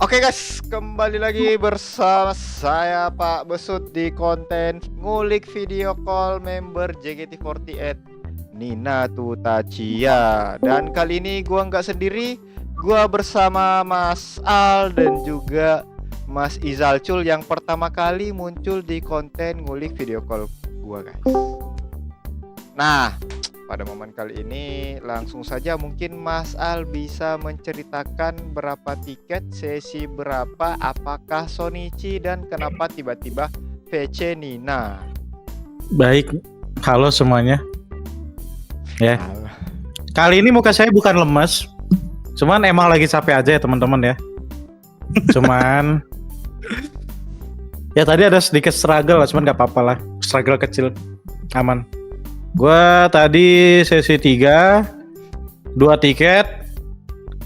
Oke guys, kembali lagi bersama saya Pak Besut di konten ngulik video call member JKT48 Nina Tutacia. Dan kali ini gua nggak sendiri, gua bersama Mas Al dan juga Mas Izalcul yang pertama kali muncul di konten ngulik video call gua guys. Nah, pada momen kali ini langsung saja mungkin Mas Al bisa menceritakan berapa tiket, sesi berapa, apakah Shonichi, dan kenapa tiba-tiba VC Nina. Baik, halo semuanya. Ya, kali ini muka saya bukan lemes, cuman emang lagi capek aja ya teman-teman ya. Cuman ya tadi ada sedikit struggle lah, cuman gak apa-apa lah. Struggle kecil, aman. Gua tadi sesi 3 2 tiket.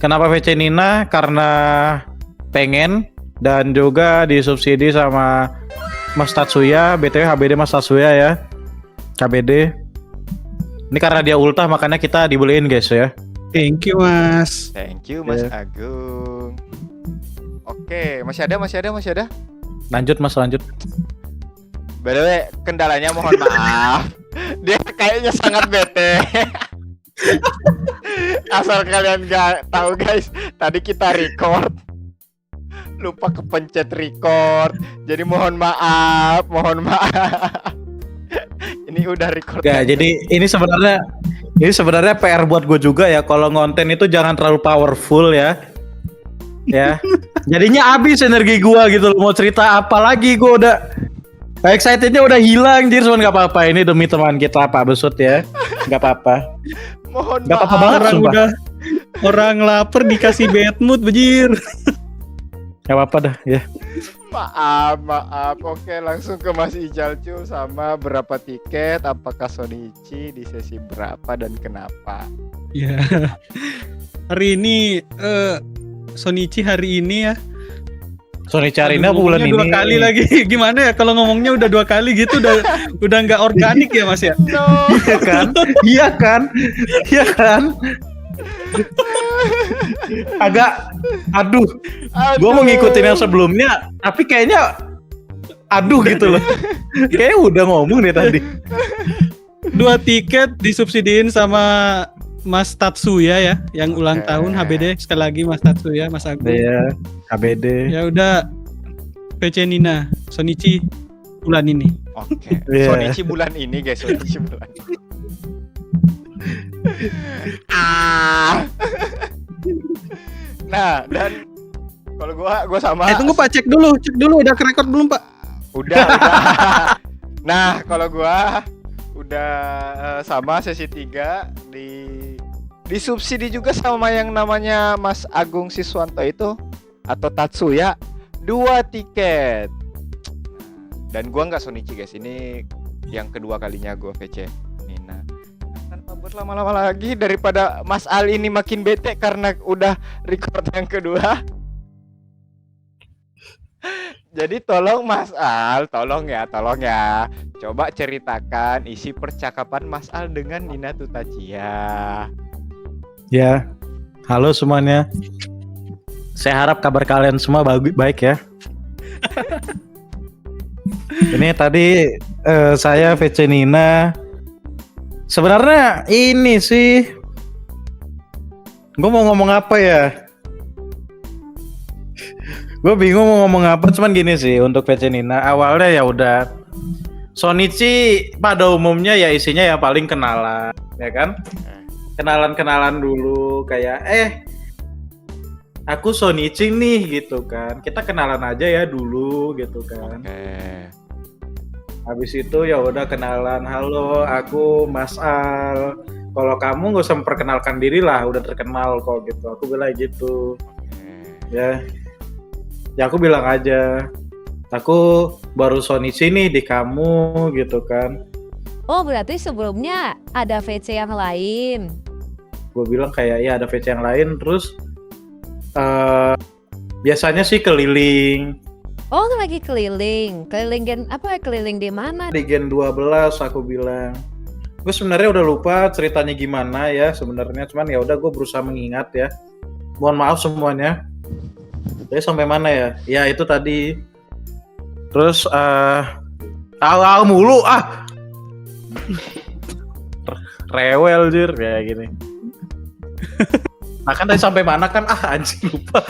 Kenapa VC Nina? Karena pengen dan juga disubsidi sama Mas Tatsuya. BTW HBD Mas Tatsuya ya, KBD. Ini karena dia ultah makanya kita dibeliin guys ya. Thank you Mas. Thank you Mas Agung. Oke, masih ada. Lanjut Mas, lanjut. By the way, kendalanya mohon maaf. Dia kayaknya sangat bete. Asal kalian gak tahu guys, tadi kita record lupa kepencet record. Jadi mohon maaf. Ini udah record. Gak, jadi ini sebenarnya PR buat gue juga ya. Kalau ngonten itu jangan terlalu powerful ya. Ya. Jadinya habis energi gue gitu loh. Mau cerita apa lagi, gue udah excitednya udah hilang. Jadi cuman gak apa-apa, ini demi teman kita Pak Besut ya. Gak apa-apa. Mohon Gak apa-apa maaf. banget Orang sumpah. udah orang lapar dikasih bad mood bejir. Gak apa-apa dah ya. Maaf. Oke, langsung ke Mas Ijalcu sama berapa tiket, apakah Shonichi di sesi berapa dan kenapa? Ya. Hari ini Shonichi hari ini ya. Sony Carina bulan Ngomongnya ini. dua kali lagi. Gimana ya kalau ngomongnya udah 2 kali gitu udah nggak organik ya Mas ya. No. Iya kan? Agak aduh. Gue mau ngikutin yang sebelumnya, tapi kayaknya aduh gitu loh. Kayaknya udah ngomong deh tadi. 2 tiket disubsidiin sama Mas Tatsuya ya, yang ulang tahun HBD. Sekali lagi Mas Tatsuya, Mas Agung. Iya, KBD. Ya udah, VC Nina, Shonichi bulan ini. Oke. Iya. Shonichi bulan ini guys, Shonichi bulan ini. Nah, dan kalau gua sama Tunggu Pak, cek dulu udah ke-record belum Pak? udah. Nah, kalau gua udah sama sesi 3 disubsidi juga sama yang namanya Mas Agung Siswanto itu atau Tatsuya 2 tiket. Dan gua nggak Shonichi guys, ini yang kedua kalinya gua VC Nina. Tanpa berlama-lama lagi, daripada Mas Al ini makin bete karena udah record yang kedua. Jadi tolong Mas Al, tolong ya. Coba ceritakan isi percakapan Mas Al dengan Nina Tutacia. Ya, halo semuanya. Saya harap kabar kalian semua baik ya. Ini tadi saya VC Nina. Sebenarnya ini sih, gue mau ngomong apa ya? Gue bingung mau ngomong apa. Cuman gini sih untuk VC Nina. Awalnya ya udah Shonichi pada umumnya ya isinya ya paling kenalan, ya kan? Kenalan dulu kayak aku Shonichi nih gitu kan. Kita kenalan aja ya dulu gitu kan. Habis itu ya udah kenalan, halo aku Mas Al. Kalau kamu nggak usah memperkenalkan diri lah, udah terkenal kok gitu. Aku bilang gitu. Ya aku bilang aja, aku baru Shonichi nih di kamu gitu kan. Oh, berarti sebelumnya ada VC yang lain. Gue bilang kayak ya ada VC yang lain. Terus biasanya sih keliling. Oh, lagi keliling. Keliling di mana? Di Gen 12 aku bilang. Gue sebenarnya udah lupa ceritanya gimana ya sebenarnya, cuman ya udah gue berusaha mengingat ya. Mohon maaf semuanya. Jadi sampai mana ya? Ya itu tadi. Terus tahu mulu rewel jir kayak gini. Nah kan tadi sampai mana kan anjing lupa.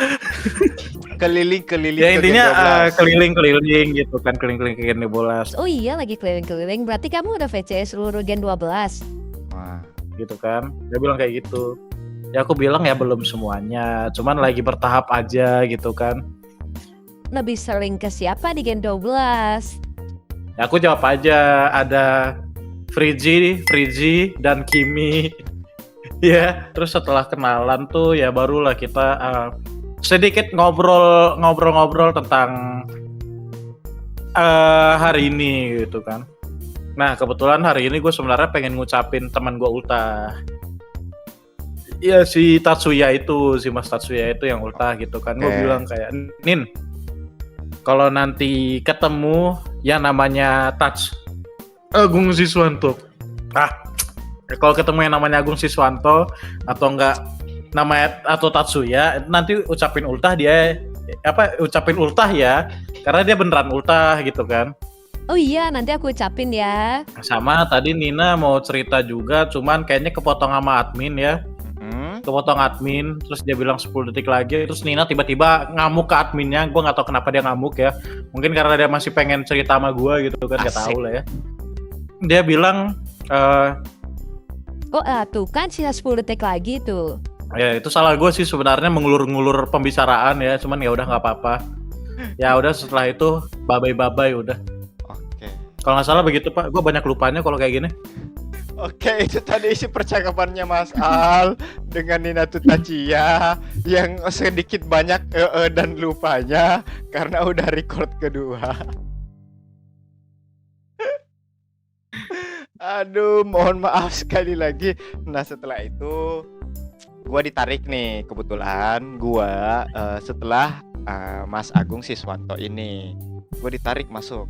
Keliling-keliling Ya ke intinya Gen 12. keliling-keliling gitu kan, keliling-keliling ke Gen 12 Oh iya lagi keliling-keliling. Berarti kamu udah VC seluruh Gen 12. Wah, gitu kan. Dia bilang kayak gitu. Ya aku bilang ya belum semuanya, cuman lagi bertahap aja gitu kan. Lebih sering ke siapa di Gen 12? Ya aku jawab aja ada Frigi dan Kimi. Ya, terus setelah kenalan tuh ya barulah kita sedikit ngobrol-ngobrol tentang hari ini gitu kan. Nah kebetulan hari ini gue sebenarnya pengen ngucapin teman gue ultah. Iya si Tatsuya itu, si Mas Tatsuya itu yang ultah gitu kan. Gue Oke. bilang kayak, Nin, kalau nanti ketemu yang namanya Agung Siswanto. Kalau ketemu yang namanya Agung Siswanto atau enggak namanya atau Tatsuya, nanti ucapin ultah ucapin ultah ya. Karena dia beneran ultah gitu kan. Oh iya nanti aku ucapin ya. Sama tadi Nina mau cerita juga, cuman kayaknya kepotong sama admin ya. Kepotong admin, terus dia bilang 10 detik lagi, terus Nina tiba-tiba ngamuk ke adminnya. Gue nggak tahu kenapa dia ngamuk ya, mungkin karena dia masih pengen cerita sama gue gitu kan, nggak tahu lah ya. Dia bilang Tuh kan sisa 10 detik lagi tuh. ya itu salah gue sih sebenarnya, mengulur-ngulur pembicaraan ya, cuman ya udah nggak apa-apa. Ya udah setelah itu babai udah. Oke. Kalau nggak salah begitu Pak, gue banyak lupanya kalau kayak gini. Oke, itu tadi isi percakapannya Mas Al dengan Nina Tutachiya yang sedikit banyak dan lupanya karena udah record kedua. Aduh, mohon maaf sekali lagi. Nah, setelah itu gua ditarik nih, kebetulan gua setelah Mas Agung Siswanto ini, gua ditarik masuk.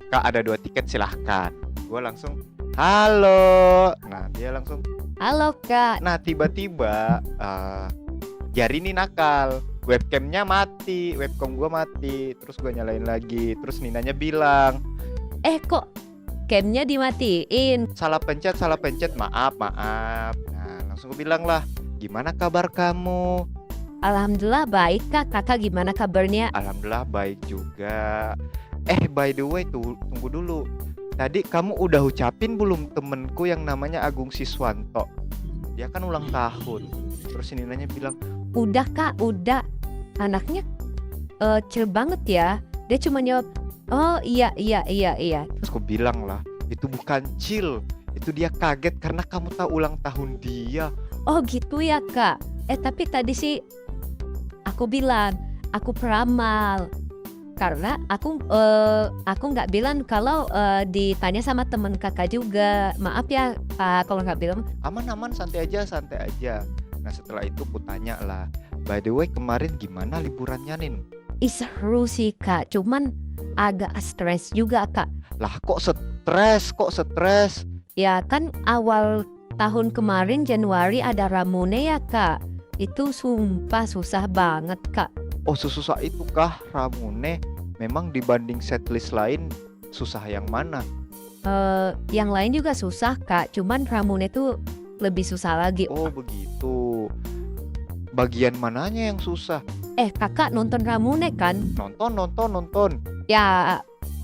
Kak, ada 2 tiket silahkan. Gua langsung halo. Nah, dia langsung Halo kak. nah tiba-tiba Jari ini nakal, webcamnya mati, webcam gua mati, terus gua nyalain lagi, terus Ninanya bilang Kok camnya dimatiin? salah pencet, maaf. Nah, langsung gue bilang lah, gimana kabar kamu? Alhamdulillah baik kak. Kakak gimana kabarnya? Alhamdulillah baik juga. By the way, tunggu dulu. Tadi kamu udah ucapin belum temenku yang namanya Agung Siswanto? Dia kan ulang tahun. Terus Ninanya bilang, Udah kak, udah. Anaknya chill banget ya. Dia cuma jawab, oh iya. terus aku bilang lah, itu bukan chill, itu dia kaget karena kamu tahu ulang tahun dia. Oh gitu ya kak. Tapi tadi sih aku bilang aku peramal. Karena aku nggak bilang kalau ditanya sama teman kakak juga. Maaf ya kak kalau nggak bilang. Aman, santai aja. Nah, setelah itu aku tanya lah, by the way kemarin gimana liburannya Nin? Seru sih kak. Cuman agak stres juga kak. Lah kok stres? Ya kan awal tahun kemarin Januari ada Ramune ya kak. Itu sumpah susah banget kak. Oh, susah itu kah Ramune? Memang dibanding setlist lain susah yang mana? Yang lain juga susah kak. Cuman Ramune tuh lebih susah lagi. Oh begitu. Bagian mananya yang susah? Kakak nonton Ramune kan? Nonton. Ya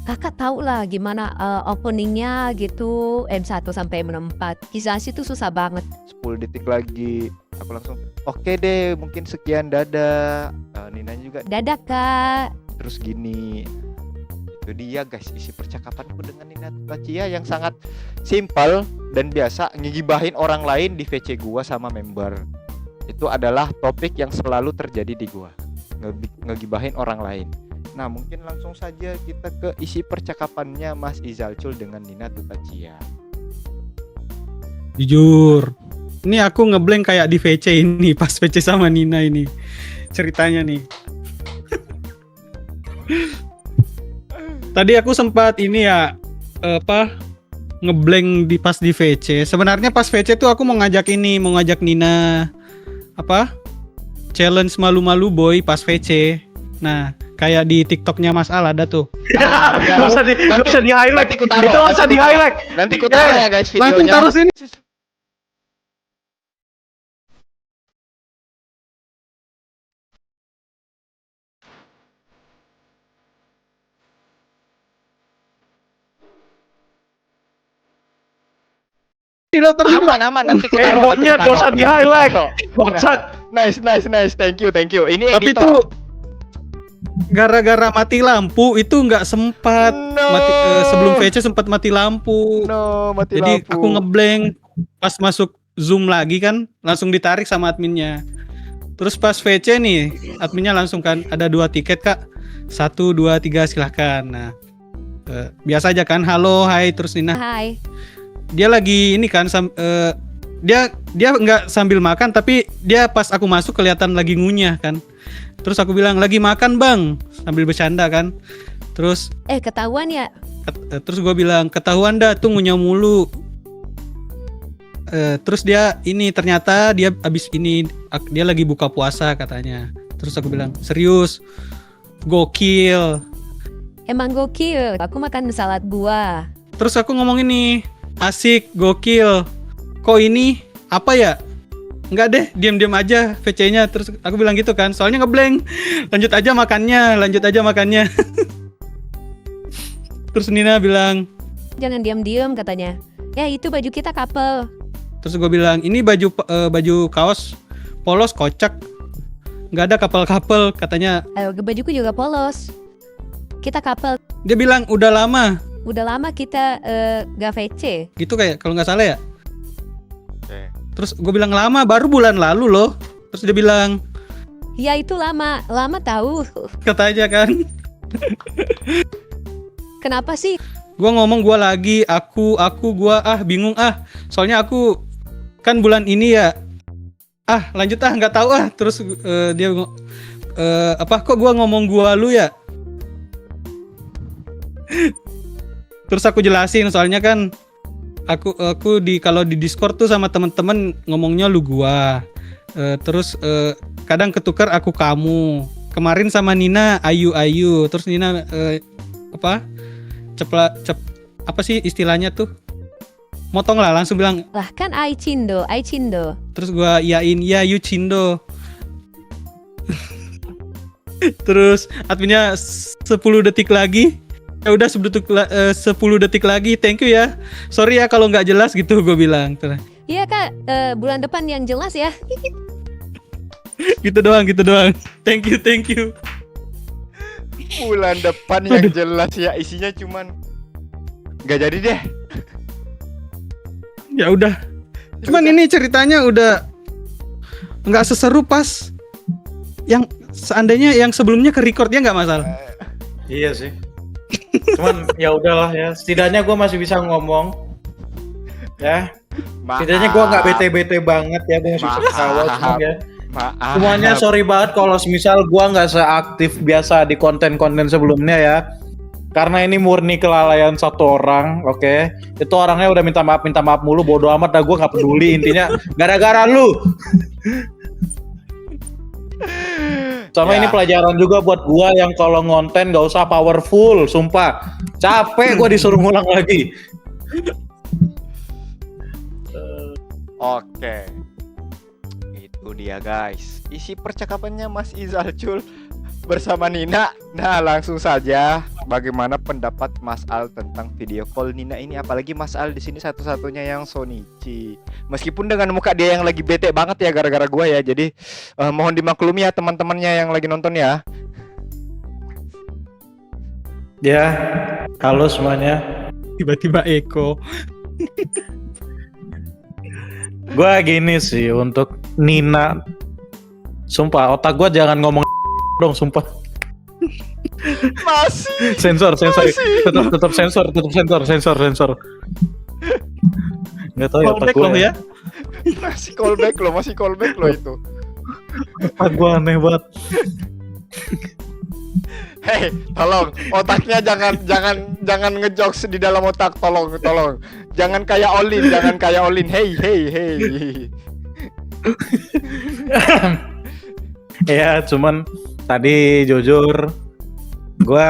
kakak tahu lah gimana openingnya gitu, M1 sampai M4. Kizashi tuh susah banget. 10 detik lagi. Aku langsung oke deh, mungkin sekian, dadah. Ninanya juga Dadah kak. terus gini. Itu dia guys, isi percakapanku dengan Nina Tutachiya yang sangat simpel dan biasa, ngegibahin orang lain di VC gua sama member. Itu adalah topik yang selalu terjadi di gua, ngegibahin orang lain. Nah, mungkin langsung saja kita ke isi percakapannya Mas Izalcul dengan Nina Tutachiya. Jujur, ini aku ngeblank kayak di VC ini, pas VC sama Nina ini ceritanya nih. Tadi aku sempat ini ya ngeblank pas di VC. Sebenarnya pas VC tuh aku mau ngajak Nina challenge malu-malu boy pas VC. Nah, kayak di TikToknya Mas Al ada tuh. Gak usah di highlight. Nanti ku taruh, Itu gak usah di highlight. Nanti ku taruh ya guys Langsung videonya. taruh sini. Tidak terlihat. Aman nanti ku taruh. Monyet gak usah di highlight. Bangsat. Nice. Thank you. Ini Tapi editor. tuh gara-gara mati lampu itu nggak sempat No. sebelum VC sempat mati lampu. No, mati Jadi lampu. aku ngeblank pas masuk Zoom lagi kan langsung ditarik sama adminnya. Terus pas VC nih adminnya langsung kan ada 2 tiket Kak. 1, 2, 3 silahkan. Nah biasa aja kan halo hai terus Nina. Hai. Dia lagi ini kan dia nggak sambil makan tapi dia pas aku masuk kelihatan lagi ngunyah kan. Terus aku bilang lagi makan bang sambil bercanda kan. Terus Ketahuan ya. terus gue bilang ketahuan dah tuh ngunyah mulu. Terus dia ini ternyata dia abis ini dia lagi buka puasa katanya. Terus aku bilang serius gokil. Emang gokil. Aku makan salad buah. Terus aku ngomong ini asik gokil. Kok ini apa ya? Enggak deh, diam-diam aja VC-nya. Terus aku bilang gitu kan, soalnya ngeblank. Lanjut aja makannya. Terus Nina bilang, Jangan diam-diam katanya. Ya itu baju kita couple. terus gue bilang, ini baju kaos polos kocak. Nggak ada kapal-kapal katanya. Bajuku juga polos. Kita couple. Dia bilang udah lama. Udah lama kita gak VC. Gitu kayak kalau nggak salah ya. Oke. Terus gue bilang lama, baru bulan lalu loh. Terus dia bilang, Ya itu lama tahu. kata aja kan. Kenapa sih? Gua ngomong gua lagi, gua bingung soalnya aku kan bulan ini ya. Lanjut nggak tahu Terus dia kok gua ngomong gua lu ya. Terus aku jelasin soalnya kan aku kalau di Discord tuh sama teman-teman ngomongnya lu gua. Terus kadang ketukar aku kamu. Kemarin sama Nina ayu. Terus Nina apa sih istilahnya tuh? Motong lah langsung bilang. Lah kan Ai Cindo. Terus gua iyain ya you Cindo. Terus adminnya 10 detik lagi. Ya udah 10 detik lagi. Thank you ya. Sorry ya kalau nggak jelas gitu gue bilang. Iya Kak, bulan depan yang jelas ya. Gitu doang. Thank you. Bulan depan yang jelas ya, isinya cuman nggak jadi deh. Ya udah. Cuman ini ceritanya udah nggak seseru pas yang seandainya yang sebelumnya ke recordnya nggak masalah. Iya sih. Cuman ya udahlah ya. Setidaknya gue masih bisa ngomong. Ya. Setidaknya gue nggak bete banget ya. Gue masih bisa ketawa cuman ya. Maaf. Semuanya sorry banget kalau semisal gue nggak seaktif biasa di konten-konten sebelumnya ya. Karena ini murni kelalaian satu orang, oke? Itu orangnya udah minta maaf mulu, bodo amat dah, gue nggak peduli. Intinya gara-gara lu. Sama ini pelajaran juga buat gue yang kalau ngonten nggak usah powerful, sumpah. Capek gue disuruh ngulang lagi. Oke. Itu dia guys. Isi percakapannya Mas Izal Cul bersama Nina. Nah, langsung saja bagaimana pendapat Mas Al tentang video call Nina ini, apalagi Mas Al di sini satu-satunya yang Sonichi. Meskipun dengan muka dia yang lagi bete banget ya gara-gara gua ya. Jadi mohon dimaklumi ya teman-temannya yang lagi nonton ya. Ya, halo semuanya. Tiba-tiba Eko. Gue gini sih untuk Nina. Sumpah otak gue jangan ngomong dong, sumpah. Masih. Sensor. Tetap sensor. Nggak tahu ya otak Callback gue loh ya. Masih callback loh itu. Otak gue aneh banget. Hei, tolong otaknya jangan ngejokes di dalam otak, tolong. Jangan kayak Olin. Hey. Ya, cuman tadi jujur gua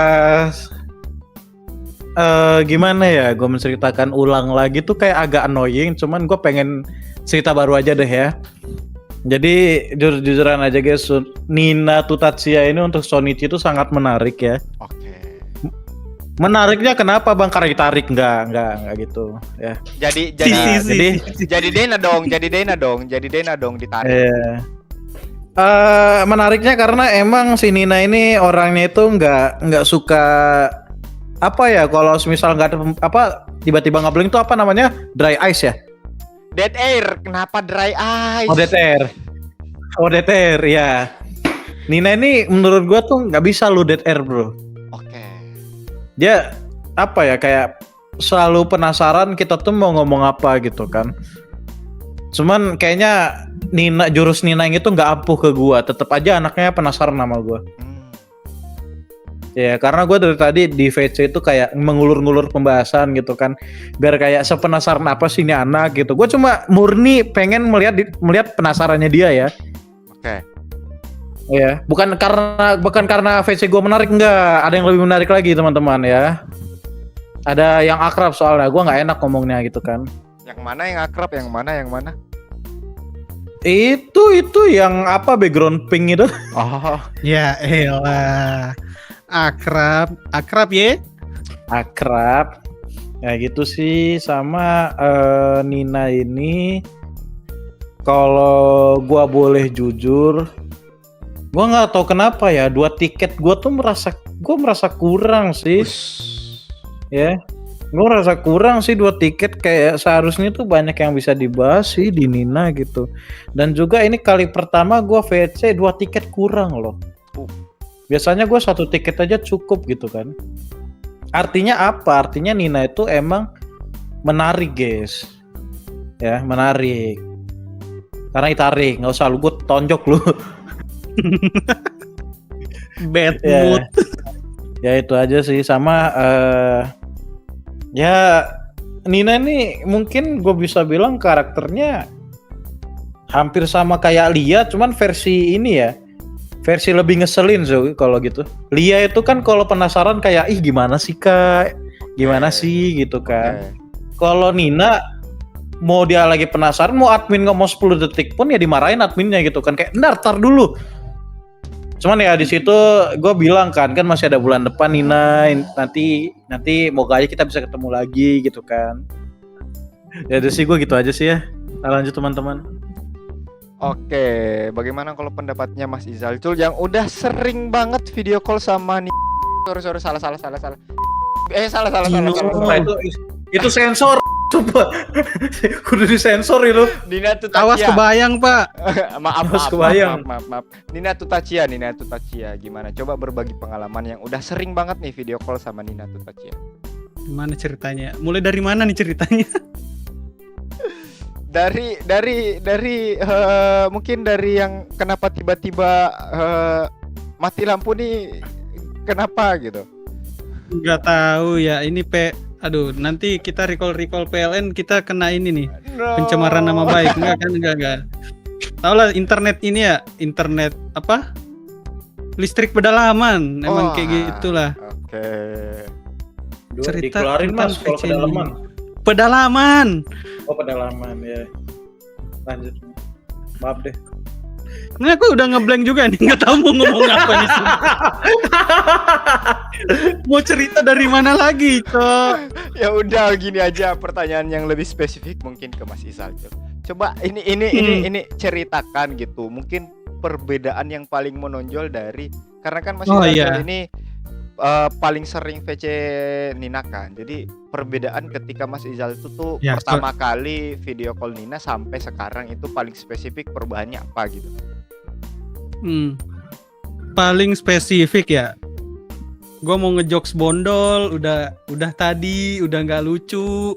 gimana ya, gue menceritakan ulang lagi tuh kayak agak annoying, cuman gue pengen cerita baru aja deh ya. Jadi jujur-jujuran aja guys, Nina Tutatsia ini untuk Shonichi itu sangat menarik ya. Oke. Menariknya kenapa Bang? Karena ditarik enggak gitu ya. Jadi jadi Dena dong ditarik. Iya. Menariknya karena emang si Nina ini orangnya itu nggak suka apa ya, kalau misal nggak ada apa tiba-tiba ngeblank itu apa namanya, dry ice ya. Dead air, kenapa dry ice? Oh dead air ya. Nina ini menurut gua tuh nggak bisa lu dead air bro. Oke. Dia apa ya, kayak selalu penasaran kita tuh mau ngomong apa gitu kan. Cuman kayaknya jurus Nina itu nggak ampuh ke gua, tetap aja anaknya penasaran sama gua. Ya karena gue dari tadi di VC itu kayak mengulur-ngulur pembahasan gitu kan, biar kayak sepenasaran apa sih ini anak gitu. Gue cuma murni pengen melihat penasarannya dia ya. Oke. Ya bukan karena VC gue menarik, enggak, ada yang lebih menarik lagi teman-teman ya. Ada yang akrab soalnya, gue nggak enak ngomongnya gitu kan. Yang mana yang akrab, yang mana? Itu yang apa, background pink itu. Oh. Ya elah. Akrab ya. Akrab ya gitu sih sama Nina ini. Kalau gua boleh jujur, gua nggak tahu kenapa ya, 2 tiket gua tuh merasa kurang sih. Ya gua merasa kurang sih 2 tiket, kayak seharusnya tuh banyak yang bisa dibahas sih di Nina gitu. Dan juga ini kali pertama gua VC 2 tiket kurang loh. Biasanya gue 1 tiket aja cukup gitu kan. Artinya apa? Artinya Nina itu emang menarik guys. Ya menarik. Karena ditarik, nggak usah lu gue tonjok lu. Bad Ya. mood. Ya itu aja sih, sama ya Nina ini mungkin gue bisa bilang karakternya hampir sama kayak Lia, cuman versi ini ya. Versi lebih ngeselin so kalau gitu. Lia itu kan kalau penasaran kayak ih gimana sih Kak? Gimana sih gitu kan. Kalau Nina mau dia lagi penasaran, mau admin ngomong 10 detik pun ya dimarahin adminnya gitu kan, kayak tar dulu. Cuman ya di situ gue bilang kan masih ada bulan depan Nina, nanti moga aja kita bisa ketemu lagi gitu kan. Ya udah sih gue gitu aja sih ya. Lanjut teman-teman. Oke, bagaimana kalau pendapatnya Mas Izal Cul yang udah sering banget video call sama Sorry, salah. Salah. Itu sensor. Coba. Udah disensor itu. Nina Tutatsia. Awas kebayang, Pak. maaf. kebayang. Nina Tutatsia. Gimana? Coba berbagi pengalaman yang udah sering banget nih video call sama Nina Tutatsia. Gimana ceritanya? Mulai dari mana nih ceritanya? Dari mungkin dari yang kenapa tiba-tiba mati lampu nih, kenapa gitu? Nggak tahu ya, ini aduh, nanti kita recall PLN kita kena ini nih, pencemaran nama baik. Enggak. Tahu lah internet ini ya, internet apa? Listrik pedalaman, emang kayak gitulah. Oke. Cerita dikeluarin Mas kalau pedalaman. Pedalaman. Oh pedalaman ya. Lanjut. Maaf deh. Nah, aku udah ngeblank juga nih, nggak tahu mau ngomong apa nih. Mau cerita dari mana lagi, Cok? Ya udah gini aja, pertanyaan yang lebih spesifik mungkin ke Mas Izal. Coba ini ceritakan gitu. Mungkin perbedaan yang paling menonjol dari, karena kan Mas Izal ini paling sering VC Nina kan. Jadi perbedaan ketika Mas Izal itu tuh pertama kali video call Nina sampai sekarang itu paling spesifik perubahannya apa gitu. Paling spesifik ya. Gue mau ngejokes bondol, udah tadi udah nggak lucu.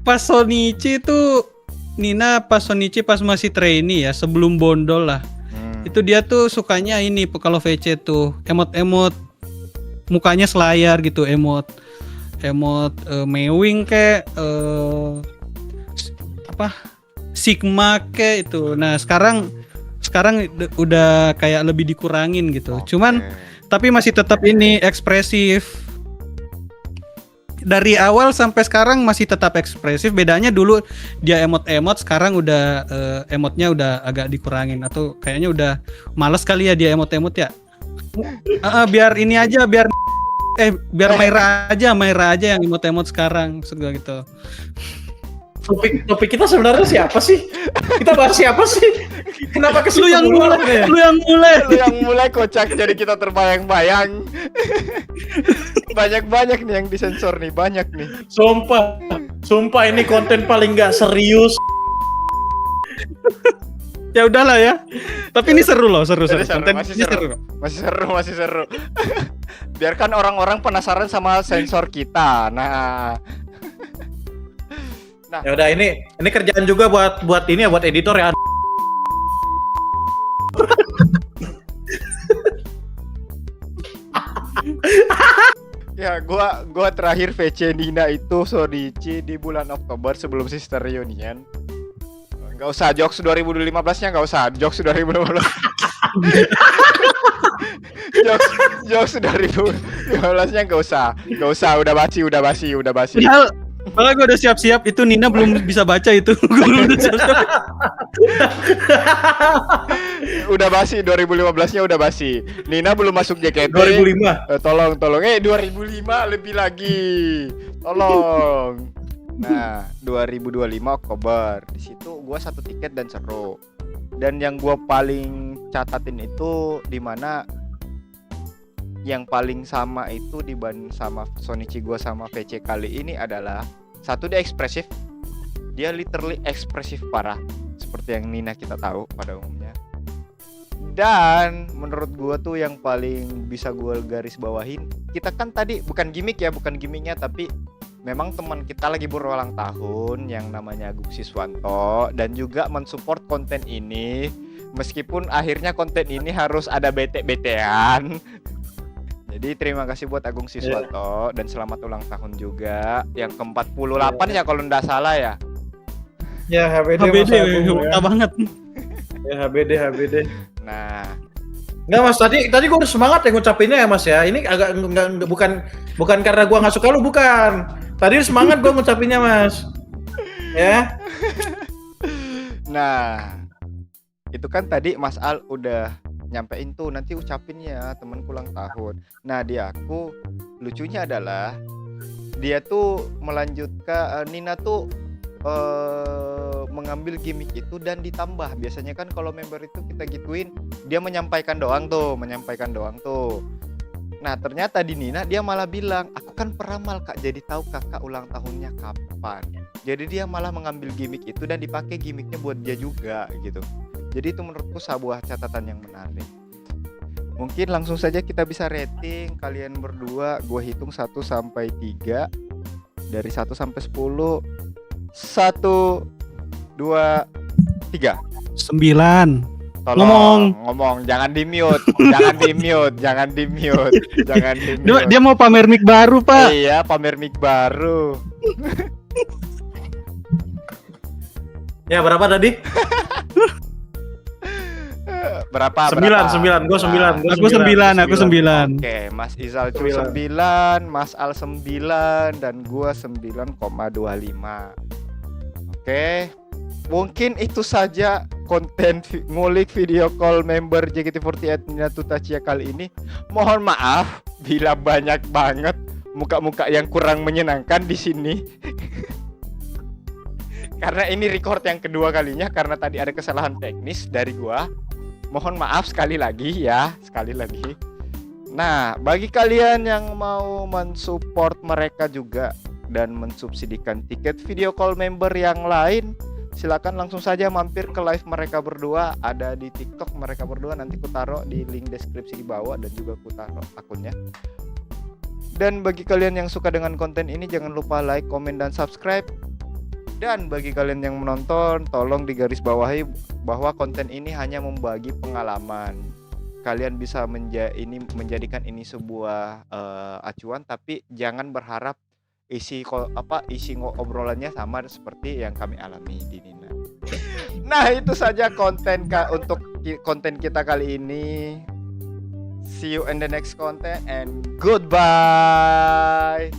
Pas Shonichi tuh Nina pas masih trainee ya, sebelum bondol lah. Itu dia tuh sukanya ini kalau VC tuh emot-emot mukanya selayar gitu, emot mewing kayak apa Sigma kayak itu. Nah sekarang udah kayak lebih dikurangin gitu. Cuman tapi masih tetap ini ekspresif. Dari awal sampai sekarang masih tetap ekspresif. Bedanya dulu dia emot-emot, sekarang udah emotnya udah agak dikurangin atau kayaknya udah males kali ya dia emot-emot ya. Biar ini aja, biar Maira aja yang emot-emot sekarang, maksud gue gitu. Topik kita sebenarnya siapa sih? Kita bahas siapa sih? Kenapa ke Lu yang mulai kocak, jadi kita terbayang-bayang. Banyak nih yang disensor nih, banyak nih. Sumpah ini konten paling nggak serius. Ya udahlah ya. Tapi ini seru loh, seru. Konten masih ini seru. seru. Masih seru. Biarkan orang-orang penasaran sama sensor kita. Nah, ya udah ini kerjaan juga buat ini ya, buat editor ya. Ya, gua terakhir VC Nina itu Sodici di bulan Oktober sebelum Sister Reunion. Enggak usah jokes 2015-nya, enggak usah jokes 2015. jokes 2015-nya enggak usah, udah basi. Padahal gue udah siap-siap, itu Nina belum bisa baca itu. Gue belum bisa siap. Udah basi, 2015-nya udah basi. Nina belum masuk JKT. 2005. Tolong. 2005 lebih lagi. Tolong. Nah, 2025 Oktober. Di situ gua 1 tiket dan seru. Dan yang gua paling catatin itu di mana yang paling sama itu dibanding sama Sonichi gua sama VC kali ini adalah satu, dia ekspresif. Dia literally ekspresif parah seperti yang Nina kita tahu pada umumnya. Dan menurut gua tuh yang paling bisa gua garis bawahin, kita kan tadi bukan gimmicknya tapi memang teman kita lagi berulang tahun yang namanya Agung Siswanto, dan juga mensupport konten ini meskipun akhirnya konten ini harus ada bete-betean. Jadi terima kasih buat Agung Siswanto dan selamat ulang tahun juga yang ke-48 ya kalau nggak salah ya. Ya HBD ya. Banget. Ya HBD. Nah, enggak Mas, tadi gue udah semangat ya ngucapinnya ya Mas ya. Ini agak enggak, bukan karena gue nggak suka lu, bukan. Tadi semangat gue ngucapinnya Mas. Ya. Nah, itu kan tadi Mas Al udah nyampein tuh nanti ucapin ya temanku ulang tahun. Nah, aku lucunya adalah dia tuh melanjutkan Nina tuh mengambil gimmick itu dan ditambah. Biasanya kan kalau member itu kita gituin, dia menyampaikan doang tuh. Nah, ternyata di Nina dia malah bilang, "Aku kan peramal Kak, jadi tahu Kakak ulang tahunnya kapan." Jadi dia malah mengambil gimmick itu dan dipakai gimmicknya buat dia juga gitu. Jadi itu menurutku sebuah catatan yang menarik. Mungkin langsung saja kita bisa rating kalian berdua. Gue hitung 1 sampai 3. Dari 1 sampai 10. 1, 2, 3. 9. Tolong ngomong, jangan di mute. Dia mau pamer mic baru, Pak. Iya, pamer mic baru. Ya, berapa tadi? Berapa? 9. Gue 9. Aku 9. Oke, Mas Izal 9, Mas Al 9, dan gua 9,25. Oke. Mungkin itu saja konten ngulik video call member JKT48 Nina Tutachiya kali ini. Mohon maaf bila banyak banget muka-muka yang kurang menyenangkan di sini. Karena ini record yang kedua kalinya karena tadi ada kesalahan teknis dari gua. Mohon maaf sekali lagi. Nah, bagi kalian yang mau mensupport mereka juga dan mensubsidikan tiket video call member yang lain, silakan langsung saja mampir ke live mereka berdua. Ada di TikTok mereka berdua, nanti ku taruh di link deskripsi di bawah dan juga ku taruh akunnya. Dan bagi kalian yang suka dengan konten ini, jangan lupa like, komen, dan subscribe. Dan bagi kalian yang menonton, tolong digarisbawahi bahwa konten ini hanya membagi pengalaman. Kalian bisa menjadikan ini sebuah acuan, tapi jangan berharap isi obrolannya sama seperti yang kami alami di Nina. Nah, itu saja untuk konten kita kali ini. See you in the next content and goodbye.